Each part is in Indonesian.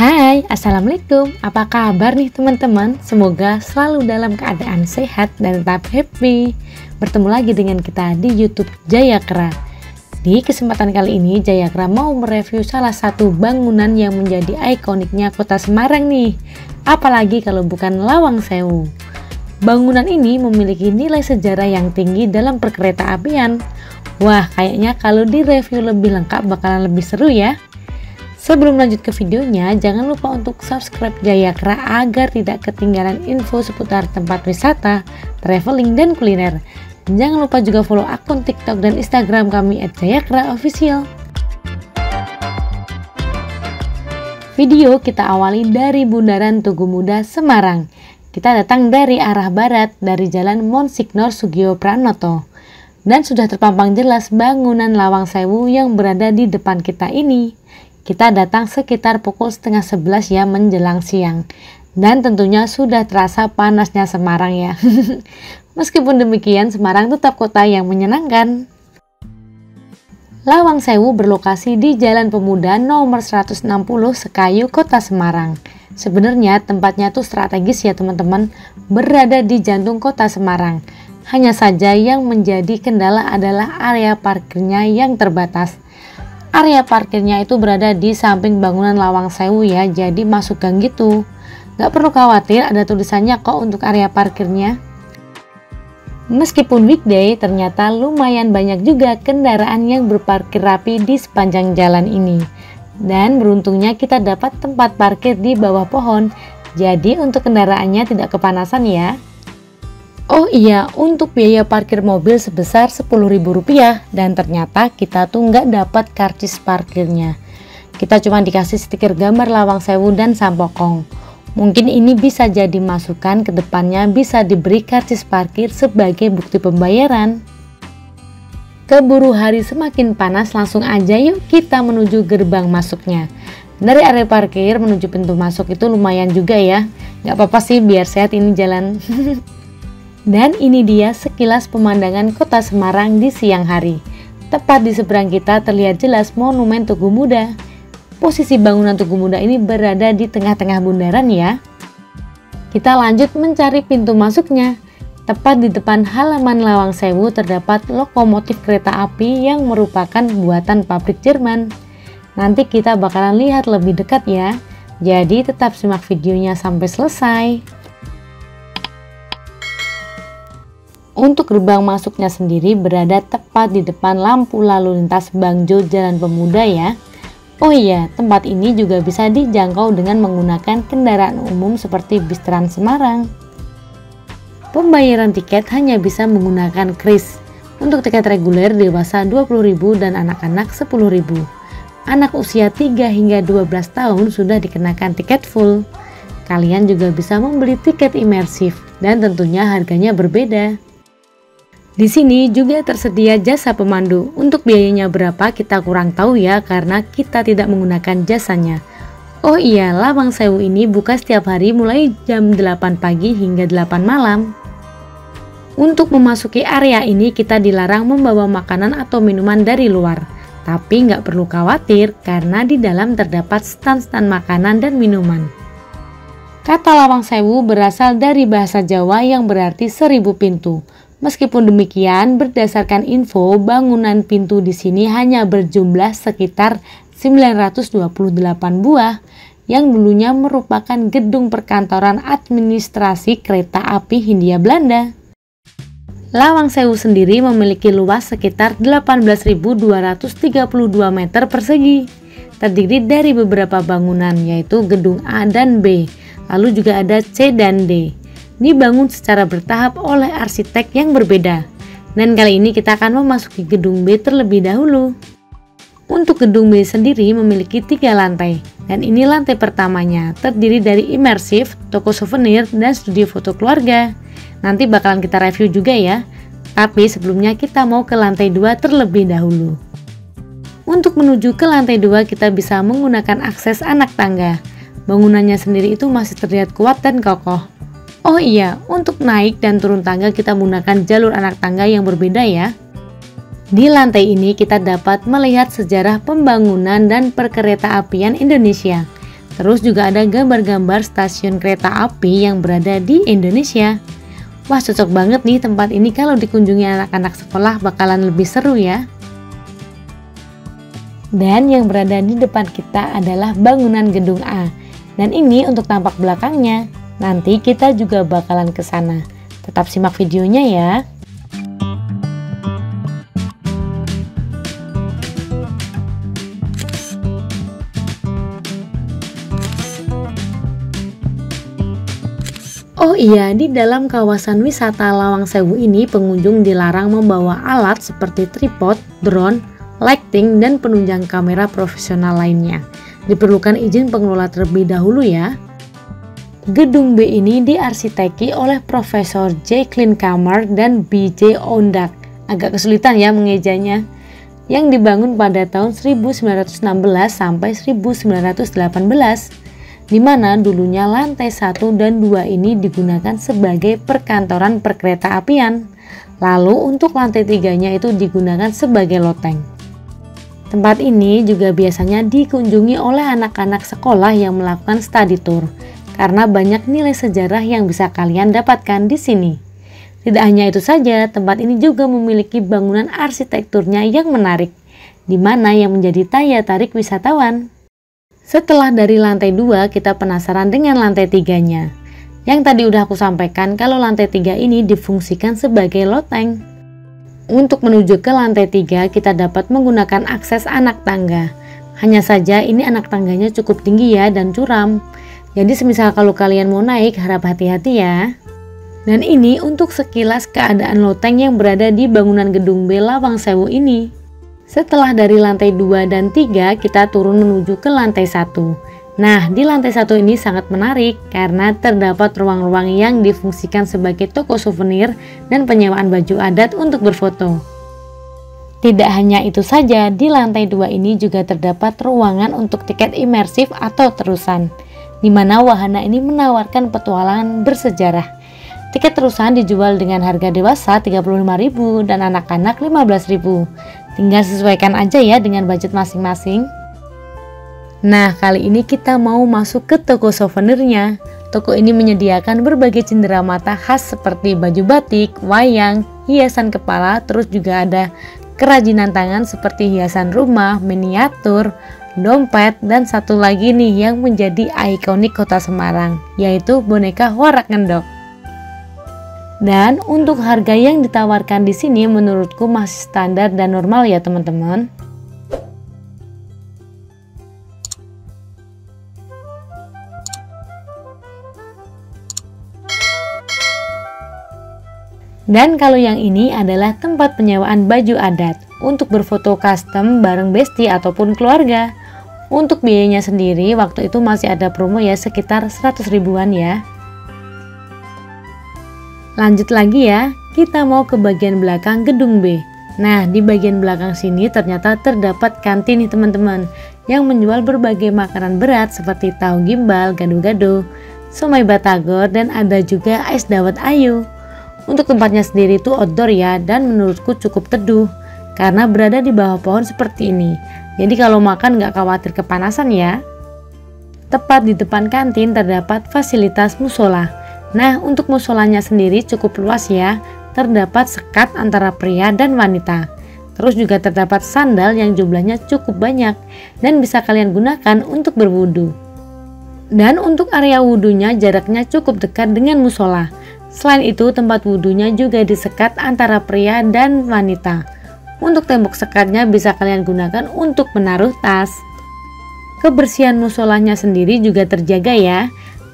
Hai, Assalamualaikum. Apa kabar nih teman-teman? Semoga selalu dalam keadaan sehat dan tetap happy. Bertemu lagi dengan kita di YouTube Jayakra. Di kesempatan kali ini Jayakra mau mereview salah satu bangunan yang menjadi ikoniknya kota Semarang nih. Apalagi kalau bukan Lawang Sewu. Bangunan ini memiliki nilai sejarah yang tinggi dalam perkereta apian. Wah, kayaknya kalau direview lebih lengkap bakalan lebih seru ya. Sebelum lanjut ke videonya, jangan lupa untuk subscribe Jayakra agar tidak ketinggalan info seputar tempat wisata, traveling, dan kuliner. Jangan lupa juga follow akun TikTok dan Instagram kami @jayakraofficial. Video kita awali dari Bundaran Tugu Muda, Semarang. Kita datang dari arah barat dari Jalan Monsignor Sugio Pranoto. Dan sudah terpampang jelas bangunan Lawang Sewu yang berada di depan kita ini. Kita datang sekitar pukul 10:30 ya menjelang siang. Dan tentunya sudah terasa panasnya Semarang ya. Meskipun demikian, Semarang tetap kota yang menyenangkan. Lawang Sewu berlokasi di Jalan Pemuda nomor 160 Sekayu, Kota Semarang. Sebenarnya tempatnya tuh strategis ya teman-teman, berada di jantung kota Semarang. Hanya saja yang menjadi kendala adalah area parkirnya yang terbatas. Area parkirnya itu berada di samping bangunan Lawang Sewu ya, jadi masuk gang gitu. Gak perlu khawatir, ada tulisannya kok untuk area parkirnya. Meskipun weekday, ternyata lumayan banyak juga kendaraan yang berparkir rapi di sepanjang jalan ini. Dan beruntungnya kita dapat tempat parkir di bawah pohon, jadi untuk kendaraannya tidak kepanasan ya. Oh iya, untuk biaya parkir mobil sebesar Rp10.000 dan ternyata kita tuh nggak dapat karcis parkirnya. Kita cuma dikasih stiker gambar Lawang Sewu dan Sampokong. Mungkin ini bisa jadi masukan ke depannya, bisa diberi karcis parkir sebagai bukti pembayaran. Keburu hari semakin panas, langsung aja yuk kita menuju gerbang masuknya. Dari area parkir menuju pintu masuk itu lumayan juga ya. Nggak apa-apa sih, biar sehat ini jalan. Dan ini dia sekilas pemandangan kota Semarang di siang hari. Tepat di seberang kita terlihat jelas monumen Tugu Muda. Posisi bangunan Tugu Muda ini berada di tengah-tengah bundaran ya. Kita lanjut mencari pintu masuknya. Tepat di depan halaman Lawang Sewu terdapat lokomotif kereta api yang merupakan buatan pabrik Jerman. Nanti kita bakalan lihat lebih dekat ya. Jadi tetap simak videonya sampai selesai. Untuk gerbang masuknya sendiri berada tepat di depan lampu lalu lintas Bangjo Jalan Pemuda ya. Oh iya, tempat ini juga bisa dijangkau dengan menggunakan kendaraan umum seperti bis Trans Semarang. Pembayaran tiket hanya bisa menggunakan kris. Untuk tiket reguler dewasa Rp20.000 dan anak-anak Rp10.000. Anak usia 3 hingga 12 tahun sudah dikenakan tiket full. Kalian juga bisa membeli tiket imersif dan tentunya harganya berbeda. Di sini juga tersedia jasa pemandu. Untuk biayanya berapa kita kurang tahu ya, karena kita tidak menggunakan jasanya. Oh iya, Lawang Sewu ini buka setiap hari mulai jam 8 pagi hingga 8 malam. Untuk memasuki area ini kita dilarang membawa makanan atau minuman dari luar. Tapi nggak perlu khawatir karena di dalam terdapat stand-stand makanan dan minuman. Kata Lawang Sewu berasal dari bahasa Jawa yang berarti 1000 pintu. Meskipun demikian, berdasarkan info, bangunan pintu di sini hanya berjumlah sekitar 928 buah yang dulunya merupakan gedung perkantoran administrasi kereta api Hindia Belanda. Lawang Sewu sendiri memiliki luas sekitar 18.232 meter persegi. Terdiri dari beberapa bangunan yaitu gedung A dan B, lalu juga ada C dan D. Dibangun secara bertahap oleh arsitek yang berbeda. Dan kali ini kita akan memasuki gedung B terlebih dahulu. Untuk gedung B sendiri memiliki 3 lantai. Dan ini lantai pertamanya, terdiri dari imersif, toko souvenir, dan studio foto keluarga. Nanti bakalan kita review juga ya. Tapi sebelumnya kita mau ke lantai 2 terlebih dahulu. Untuk menuju ke lantai 2 kita bisa menggunakan akses anak tangga. Bangunannya sendiri itu masih terlihat kuat dan kokoh. Oh iya, untuk naik dan turun tangga kita menggunakan jalur anak tangga yang berbeda ya. Di lantai ini kita dapat melihat sejarah pembangunan dan perkereta apian Indonesia. Terus juga ada gambar-gambar stasiun kereta api yang berada di Indonesia. Wah, cocok banget nih tempat ini kalau dikunjungi anak-anak sekolah, bakalan lebih seru ya. Dan yang berada di depan kita adalah bangunan gedung A. Dan ini untuk tampak belakangnya. Nanti kita juga bakalan ke sana. Tetap simak videonya ya. Oh iya, di dalam kawasan wisata Lawang Sewu ini pengunjung dilarang membawa alat seperti tripod, drone, lighting, dan penunjang kamera profesional lainnya. Diperlukan izin pengelola terlebih dahulu ya. Gedung B ini diarsiteki oleh Profesor J. Klinkhammer dan B.J. Ondak. Agak kesulitan ya mengejanya. Yang dibangun pada tahun 1916 sampai 1918. Di mana dulunya lantai 1 dan 2 ini digunakan sebagai perkantoran perkereta apian. Lalu untuk lantai 3-nya itu digunakan sebagai loteng. Tempat ini juga biasanya dikunjungi oleh anak-anak sekolah yang melakukan study tour, karena banyak nilai sejarah yang bisa kalian dapatkan di sini. Tidak hanya itu saja, tempat ini juga memiliki bangunan arsitekturnya yang menarik, di mana yang menjadi daya tarik wisatawan. Setelah dari lantai 2, kita penasaran dengan lantai 3-nya. Yang tadi udah aku sampaikan kalau lantai 3 ini difungsikan sebagai loteng. Untuk menuju ke lantai 3, kita dapat menggunakan akses anak tangga. Hanya saja ini anak tangganya cukup tinggi ya dan curam. Jadi semisal kalau kalian mau naik, harap hati-hati ya. Dan ini untuk sekilas keadaan loteng yang berada di bangunan gedung B Lawang Sewu ini. Setelah dari lantai 2 dan 3, kita turun menuju ke lantai 1. Nah, di lantai 1 ini sangat menarik karena terdapat ruang-ruang yang difungsikan sebagai toko souvenir dan penyewaan baju adat untuk berfoto. Tidak hanya itu saja, di lantai 2 ini juga terdapat ruangan untuk tiket imersif atau terusan, di mana wahana ini menawarkan petualangan bersejarah. Tiket terusan dijual dengan harga dewasa Rp35.000 dan anak-anak Rp15.000. Tinggal sesuaikan aja ya dengan budget masing-masing. Nah, kali ini kita mau masuk ke toko souvenirnya. Toko ini menyediakan berbagai cenderamata khas seperti baju batik, wayang, hiasan kepala, terus juga ada kerajinan tangan seperti hiasan rumah, miniatur, dompet, dan satu lagi nih yang menjadi ikonik kota Semarang, yaitu boneka Warak Ngendok. Dan untuk harga yang ditawarkan di sini menurutku masih standar dan normal ya teman-teman. Dan kalau yang ini adalah tempat penyewaan baju adat untuk berfoto custom bareng bestie ataupun keluarga. Untuk biayanya sendiri waktu itu masih ada promo ya, sekitar 100 ribuan ya. Lanjut lagi ya, kita mau ke bagian belakang gedung B. Nah, di bagian belakang sini ternyata terdapat kantin nih teman-teman, yang menjual berbagai makanan berat seperti tahu gimbal, gado-gado, somai batagor, dan ada juga es dawet ayu. Untuk tempatnya sendiri itu outdoor ya, dan menurutku cukup teduh, karena berada di bawah pohon seperti ini. Jadi kalau makan nggak khawatir kepanasan ya. Tepat di depan kantin terdapat fasilitas musola. Nah, untuk musolanya sendiri cukup luas ya, terdapat sekat antara pria dan wanita. Terus juga terdapat sandal yang jumlahnya cukup banyak dan bisa kalian gunakan untuk berwudu. Dan untuk area wudunya jaraknya cukup dekat dengan musola. Selain itu tempat wudunya juga disekat antara pria dan wanita. Untuk tembok sekatnya bisa kalian gunakan untuk menaruh tas. Kebersihan musolanya sendiri juga terjaga ya.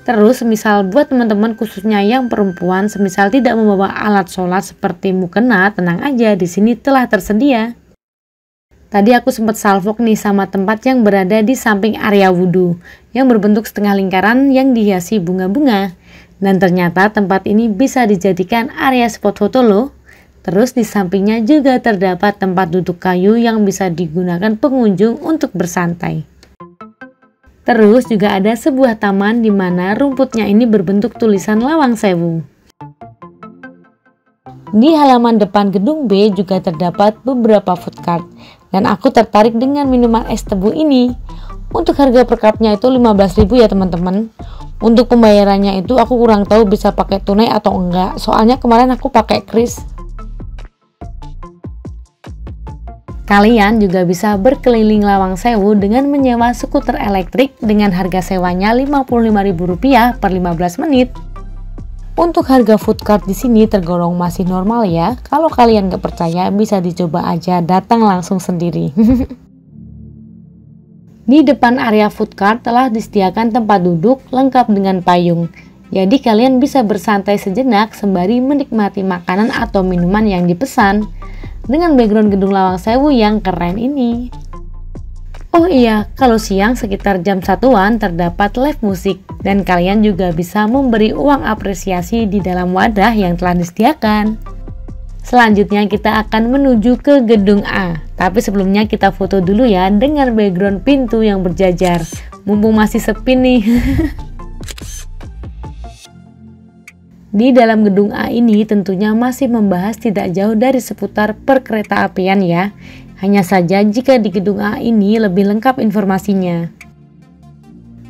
Terus misal buat teman-teman khususnya yang perempuan semisal tidak membawa alat sholat seperti mukena, tenang aja, di sini telah tersedia. Tadi aku sempat salvok nih sama tempat yang berada di samping area wudhu yang berbentuk setengah lingkaran yang dihiasi bunga-bunga. Dan ternyata tempat ini bisa dijadikan area spot foto loh. Terus di sampingnya juga terdapat tempat duduk kayu yang bisa digunakan pengunjung untuk bersantai. Terus juga ada sebuah taman di mana rumputnya ini berbentuk tulisan Lawang Sewu. Di halaman depan gedung B juga terdapat beberapa food cart dan aku tertarik dengan minuman es tebu ini. Untuk harga per cupnya itu 15.000 ya teman-teman. Untuk pembayarannya itu aku kurang tahu bisa pakai tunai atau enggak, soalnya kemarin aku pakai kris. Kalian juga bisa berkeliling Lawang Sewu dengan menyewa skuter elektrik dengan harga sewanya Rp55.000 per 15 menit. Untuk harga food cart di sini tergolong masih normal ya. Kalau kalian nggak percaya bisa dicoba aja, datang langsung sendiri. Di depan area food cart telah disediakan tempat duduk lengkap dengan payung. Jadi kalian bisa bersantai sejenak sembari menikmati makanan atau minuman yang dipesan. Dengan background gedung Lawang Sewu yang keren ini. Oh iya, kalau siang sekitar jam 1-an terdapat live musik dan kalian juga bisa memberi uang apresiasi di dalam wadah yang telah disediakan. Selanjutnya kita akan menuju ke gedung A, tapi sebelumnya kita foto dulu ya dengan background pintu yang berjajar, mumpung masih sepi nih. Di dalam gedung A ini tentunya masih membahas tidak jauh dari seputar perkeretaapian ya. Hanya saja jika di gedung A ini lebih lengkap informasinya.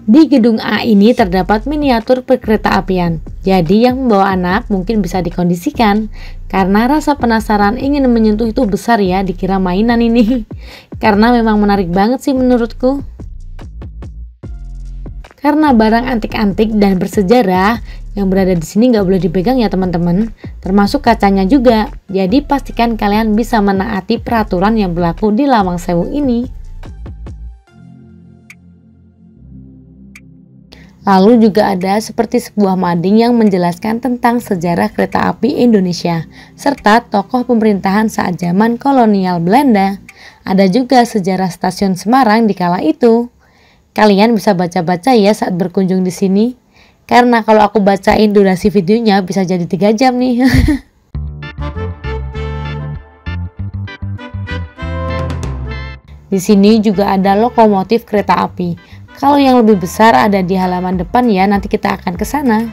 Di gedung A ini terdapat miniatur perkeretaapian. Jadi yang membawa anak mungkin bisa dikondisikan. Karena rasa penasaran ingin menyentuh itu besar ya, dikira mainan ini. Karena memang menarik banget sih menurutku. Karena barang antik-antik dan bersejarah yang berada di sini nggak boleh dipegang ya teman-teman, termasuk kacanya juga. Jadi pastikan kalian bisa menaati peraturan yang berlaku di Lawang Sewu ini. Lalu juga ada seperti sebuah mading yang menjelaskan tentang sejarah kereta api Indonesia, serta tokoh pemerintahan saat zaman kolonial Belanda. Ada juga sejarah stasiun Semarang di kala itu. Kalian bisa baca-baca ya saat berkunjung di sini. Karena kalau aku bacain durasi videonya bisa jadi 3 jam nih. Di sini juga ada lokomotif kereta api. Kalau yang lebih besar ada di halaman depan ya, nanti kita akan ke sana.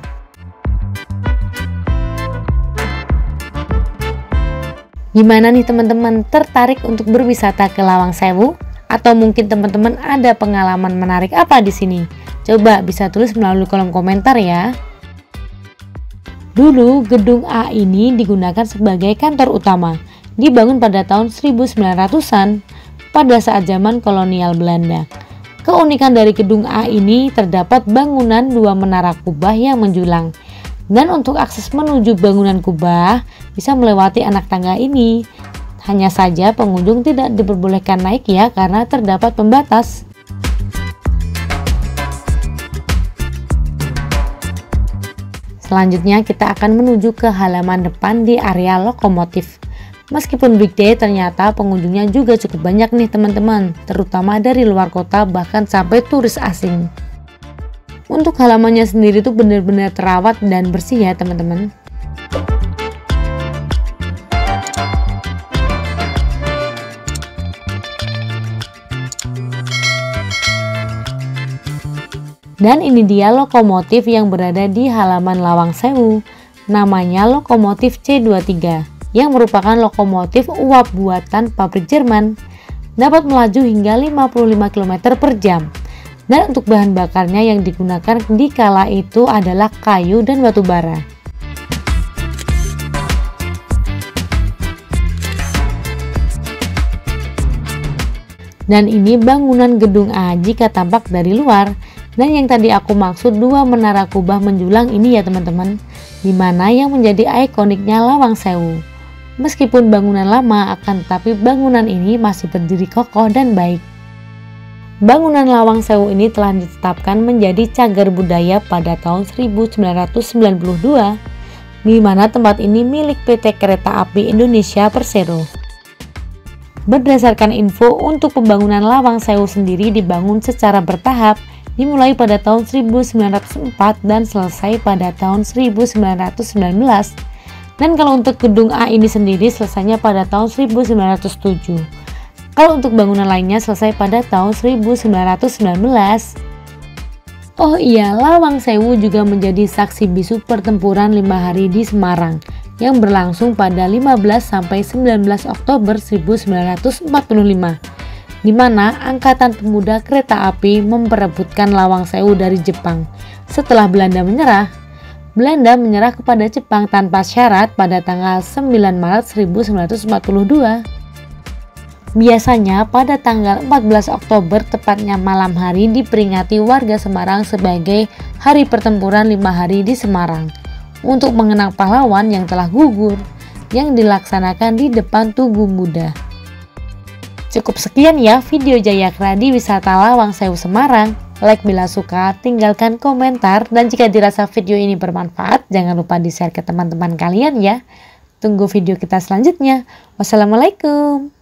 Gimana nih teman-teman, tertarik untuk berwisata ke Lawang Sewu? Atau mungkin teman-teman ada pengalaman menarik apa di sini? Coba bisa tulis melalui kolom komentar ya. Dulu gedung A ini digunakan sebagai kantor utama. Dibangun pada tahun 1900-an pada saat zaman kolonial Belanda. Keunikan dari gedung A ini terdapat bangunan 2 menara kubah yang menjulang. Dan untuk akses menuju bangunan kubah bisa melewati anak tangga ini. Hanya saja pengunjung tidak diperbolehkan naik ya karena terdapat pembatas. Selanjutnya kita akan menuju ke halaman depan di area lokomotif. Meskipun weekday ternyata pengunjungnya juga cukup banyak nih teman-teman, terutama dari luar kota bahkan sampai turis asing. Untuk halamannya sendiri tuh benar-benar terawat dan bersih ya teman-teman. Dan ini dia lokomotif yang berada di halaman Lawang Sewu. Namanya lokomotif C23 yang merupakan lokomotif uap buatan pabrik Jerman. Dapat melaju hingga 55 km per jam. Dan untuk bahan bakarnya yang digunakan di kala itu adalah kayu dan batu bara. Dan ini bangunan gedung A jika tampak dari luar. Dan yang tadi aku maksud 2 menara kubah menjulang ini ya teman-teman, dimana yang menjadi ikoniknya Lawang Sewu. Meskipun bangunan lama akan tetapi bangunan ini masih berdiri kokoh dan baik. Bangunan Lawang Sewu ini telah ditetapkan menjadi cagar budaya pada tahun 1992, di mana tempat ini milik PT Kereta Api Indonesia Persero. Berdasarkan info, untuk pembangunan Lawang Sewu sendiri dibangun secara bertahap, dimulai pada tahun 1904 dan selesai pada tahun 1919. Dan kalau untuk gedung A ini sendiri selesainya pada tahun 1907. Kalau untuk bangunan lainnya selesai pada tahun 1919. Oh iya, Lawang Sewu juga menjadi saksi bisu pertempuran 5 hari di Semarang yang berlangsung pada 15 sampai 19 Oktober 1945. di mana Angkatan Pemuda Kereta Api memperebutkan Lawang Sewu dari Jepang. Setelah Belanda menyerah kepada Jepang tanpa syarat pada tanggal 9 Maret 1942. Biasanya pada tanggal 14 Oktober tepatnya malam hari diperingati warga Semarang sebagai Hari Pertempuran 5 Hari di Semarang untuk mengenang pahlawan yang telah gugur yang dilaksanakan di depan Tugu Muda. Cukup sekian ya video Jayakra di Wisata Lawang Sewu Semarang. Like bila suka, tinggalkan komentar, dan jika dirasa video ini bermanfaat jangan lupa di-share ke teman-teman kalian ya. Tunggu video kita selanjutnya. Wassalamualaikum.